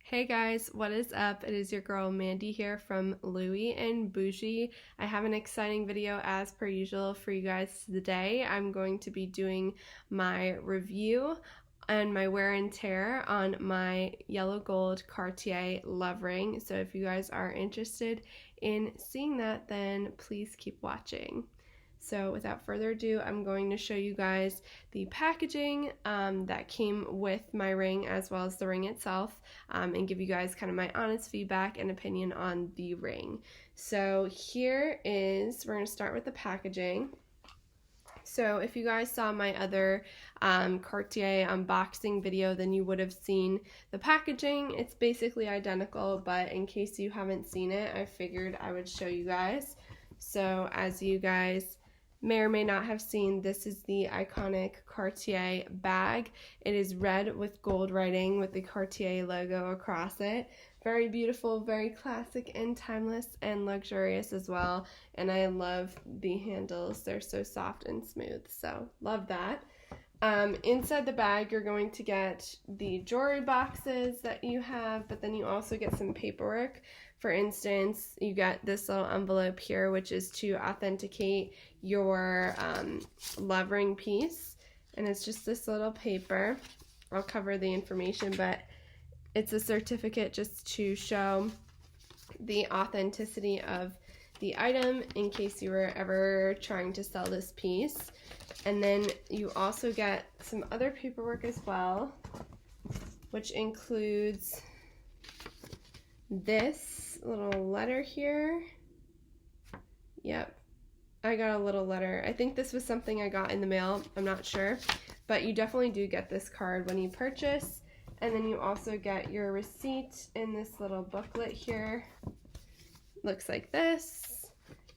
Hey guys, what is up? It is your girl Mandy here from Louis and Bougie. I have an exciting video as per usual for you guys today. I'm going to be doing my review and my wear and tear on my yellow gold Cartier love ring. So if you guys are interested in seeing that, then please keep watching. So without further ado, I'm going to show you guys the packaging that came with my ring as well as the ring itself, and give you guys kind of my honest feedback and opinion on the ring. So we're going to start with the packaging. So if you guys saw my other Cartier unboxing video, then you would have seen the packaging. It's basically identical, but in case you haven't seen it, I figured I would show you guys. So as you guys may or may not have seen, this is the iconic Cartier bag. It is red with gold writing with the Cartier logo across it. Very beautiful, very classic and timeless and luxurious as well. And I love the handles. They're so soft and smooth, so love that. Inside the bag, you're going to get the jewelry boxes that you have, but then you also get some paperwork. For instance, you get this little envelope here, which is to authenticate your love ring piece, and it's just this little paper. I'll cover the information, but it's a certificate just to show the authenticity of the item in case you were ever trying to sell this piece. And then you also get some other paperwork as well, which includes this little letter here. Yep, I got a little letter. I think this was something I got in the mail, I'm not sure, but you definitely do get this card when you purchase. And then you also get your receipt in this little booklet here. Looks like this,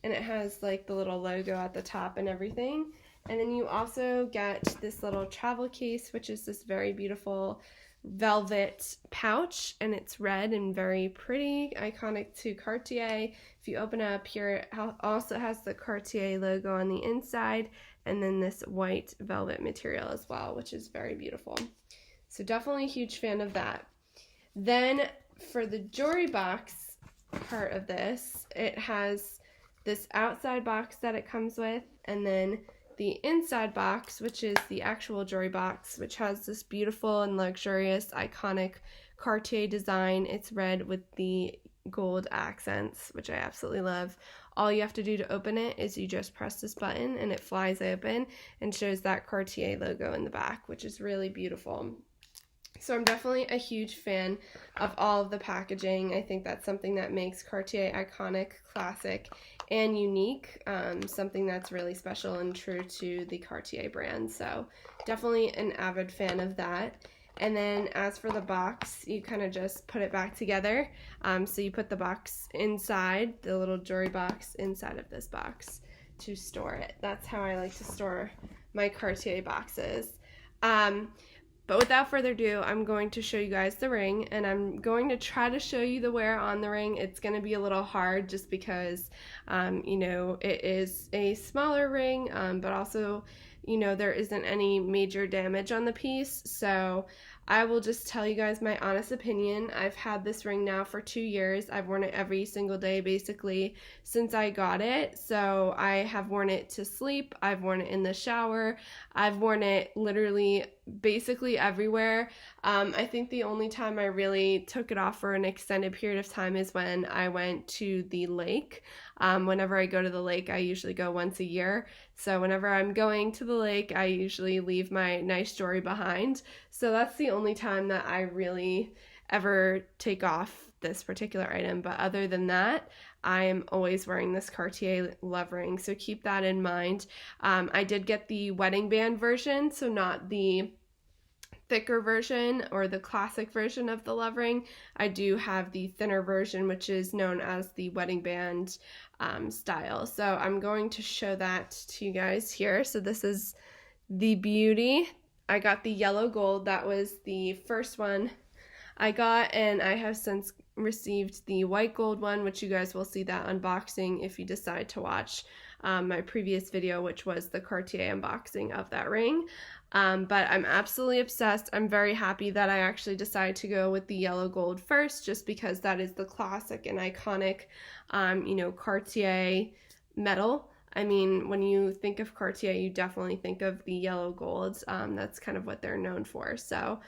and it has like the little logo at the top and everything. And then you also get this little travel case, which is this very beautiful velvet pouch, and it's red and very pretty, iconic to Cartier. If you open it up here, it also has the Cartier logo on the inside, and then this white velvet material as well, which is very beautiful. So definitely a huge fan of that. Then for the jewelry box part of this, it has this outside box that it comes with, and then the inside box, which is the actual jewelry box, which has this beautiful and luxurious iconic Cartier design. It's red with the gold accents, which I absolutely love. All you have to do to open it is you just press this button and it flies open and shows that Cartier logo in the back, which is really beautiful. So I'm definitely a huge fan of all of the packaging. I think that's something that makes Cartier iconic, classic, and unique, something that's really special and true to the Cartier brand. So definitely an avid fan of that. And then as for the box, you kind of just put it back together. So you put the box inside, the little jewelry box inside of this box to store it. That's how I like to store my Cartier boxes. But without further ado, I'm going to show you guys the ring, and I'm going to try to show you the wear on the ring. It's going to be a little hard just because, you know, it is a smaller ring, but also, you know, there isn't any major damage on the piece. So I will just tell you guys my honest opinion. I've had this ring now for 2 years. I've worn it every single day basically since I got it. So I have worn it to sleep. I've worn it in the shower. I've worn it literally basically everywhere. I think the only time I really took it off for an extended period of time is when I went to the lake. Whenever I go to the lake, I usually go once a year. So whenever I'm going to the lake, I usually leave my nice jewelry behind. So that's the only time that I really ever take off this particular item. But other than that, I'm always wearing this Cartier love ring. So keep that in mind. I did get the wedding band version, so not the thicker version or the classic version of the love ring. I do have the thinner version, which is known as the wedding band style. So I'm going to show that to you guys here. So this is the beauty. I got the yellow gold. That was the first one I got, and I have since received the white gold one, which you guys will see that unboxing if you decide to watch my previous video, which was the Cartier unboxing of that ring. But I'm absolutely obsessed. I'm very happy that I actually decided to go with the yellow gold first, just because that is the classic and iconic, Cartier metal. I mean, when you think of Cartier, you definitely think of the yellow golds. That's kind of what they're known for. So,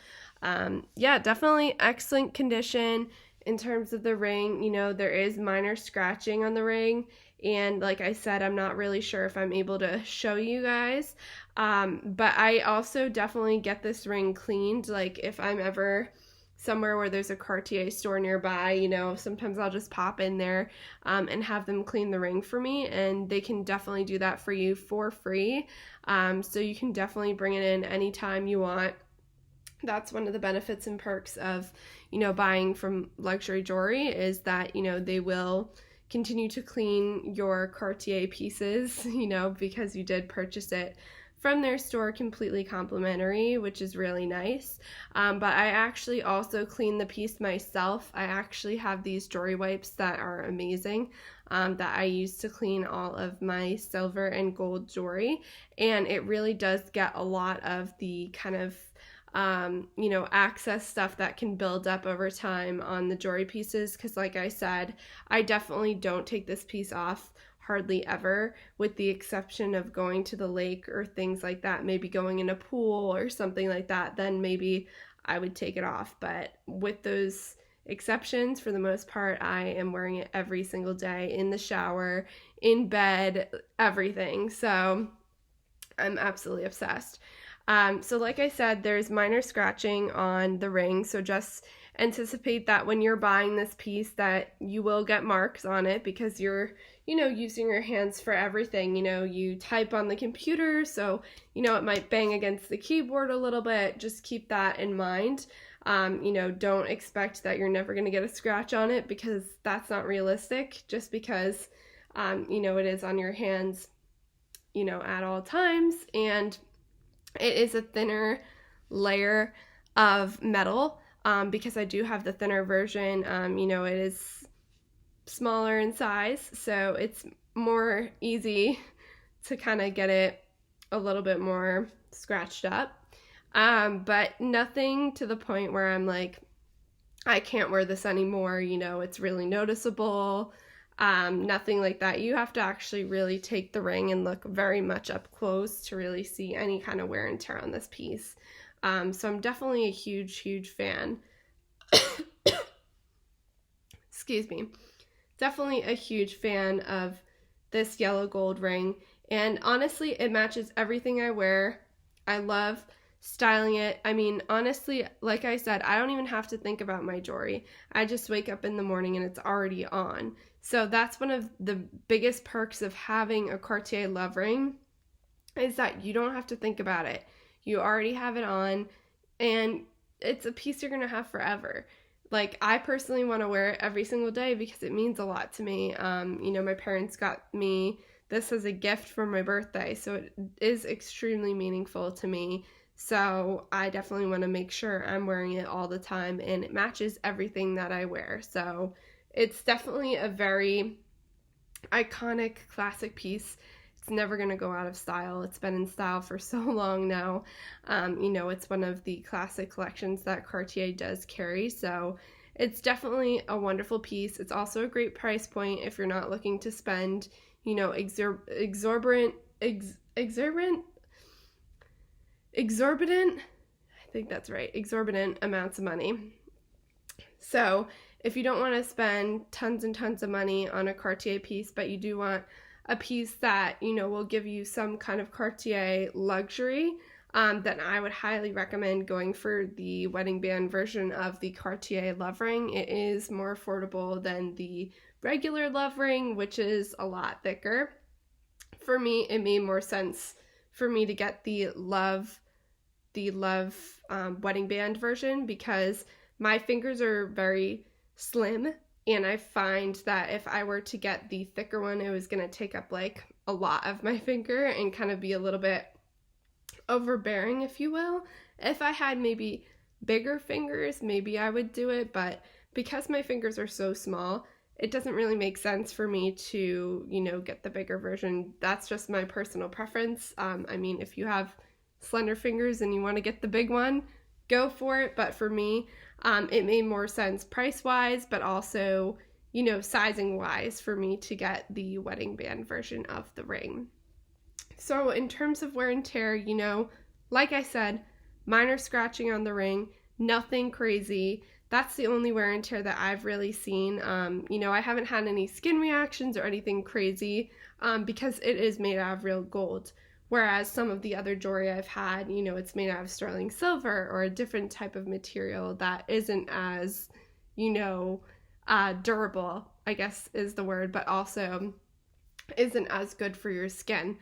yeah, definitely excellent condition in terms of the ring. There is minor scratching on the ring. And like I said, I'm not really sure if I'm able to show you guys. But I also definitely get this ring cleaned. Like if I'm ever somewhere where there's a Cartier store nearby, sometimes I'll just pop in there and have them clean the ring for me. And they can definitely do that for you for free. So you can definitely bring it in anytime you want. That's one of the benefits and perks of, buying from luxury jewelry, is that, they will continue to clean your Cartier pieces, because you did purchase it from their store completely complimentary, which is really nice. But I actually also clean the piece myself. I actually have these jewelry wipes that are amazing, that I use to clean all of my silver and gold jewelry. And it really does get a lot of the kind of access stuff that can build up over time on the jewelry pieces. Because like I said, I definitely don't take this piece off hardly ever, with the exception of going to the lake or things like that, maybe going in a pool or something like that, then maybe I would take it off. But with those exceptions, for the most part, I am wearing it every single day, in the shower, in bed, everything. So I'm absolutely obsessed. So like I said, there's minor scratching on the ring, so just anticipate that when you're buying this piece that you will get marks on it, because you're, using your hands for everything. You type on the computer, so, it might bang against the keyboard a little bit. Just keep that in mind. Don't expect that you're never going to get a scratch on it, because that's not realistic, just because, it is on your hands, at all times. And it is a thinner layer of metal, because I do have the thinner version. It is smaller in size, so it's more easy to kind of get it a little bit more scratched up. But nothing to the point where I'm like, I can't wear this anymore. It's really noticeable. Nothing like that. You have to actually really take the ring and look very much up close to really see any kind of wear and tear on this piece. So I'm definitely a huge, huge fan. Excuse me. Definitely a huge fan of this yellow gold ring. And honestly, it matches everything I wear. I love styling it. I mean, honestly, like I said, I don't even have to think about my jewelry. I just wake up in the morning and it's already on. So that's one of the biggest perks of having a Cartier love ring, is that you don't have to think about it. You already have it on, and it's a piece you're going to have forever. Like, I personally want to wear it every single day because it means a lot to me. My parents got me this as a gift for my birthday, so it is extremely meaningful to me. So I definitely want to make sure I'm wearing it all the time, and it matches everything that I wear. So it's definitely a very iconic, classic piece. It's never going to go out of style. It's been in style for so long now. It's one of the classic collections that Cartier does carry. So it's definitely a wonderful piece. It's also a great price point if you're not looking to spend, exorbitant, I think that's right, exorbitant amounts of money. So if you don't want to spend tons and tons of money on a Cartier piece, but you do want a piece that, will give you some kind of Cartier luxury, then I would highly recommend going for the wedding band version of the Cartier love ring. It is more affordable than the regular love ring, which is a lot thicker. For me, it made more sense for me to get the love wedding band version, because my fingers are very slim, and I find that if I were to get the thicker one, it was going to take up like a lot of my finger and kind of be a little bit overbearing, if you will. If I had maybe bigger fingers, maybe I would do it, but because my fingers are so small, it doesn't really make sense for me to, get the bigger version. That's just my personal preference. I mean, if you have slender fingers and you want to get the big one, go for it. But for me, it made more sense price-wise, but also, you know, sizing-wise for me to get the wedding band version of the ring. So in terms of wear and tear, you know, like I said, minor scratching on the ring, nothing crazy. That's the only wear and tear that I've really seen. You know, I haven't had any skin reactions or anything crazy because it is made out of real gold. Whereas some of the other jewelry I've had, you know, it's made out of sterling silver or a different type of material that isn't as, you know, durable, I guess is the word, but also isn't as good for your skin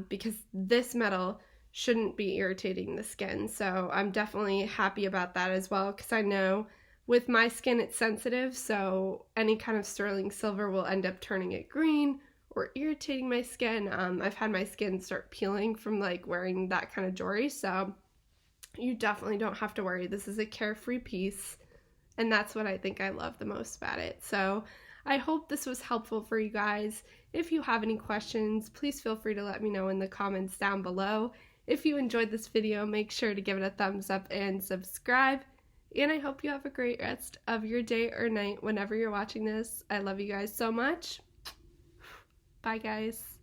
because this metal shouldn't be irritating the skin. So I'm definitely happy about that as well, because I know with my skin it's sensitive, so any kind of sterling silver will end up turning it green or irritating my skin. I've had my skin start peeling from like wearing that kind of jewelry, so you definitely don't have to worry. This is a carefree piece, and that's what I think I love the most about it. So I hope this was helpful for you guys. If you have any questions, please feel free to let me know in the comments down below. If you enjoyed this video, make sure to give it a thumbs up and subscribe. And I hope you have a great rest of your day or night whenever you're watching this. I love you guys so much. Bye, guys.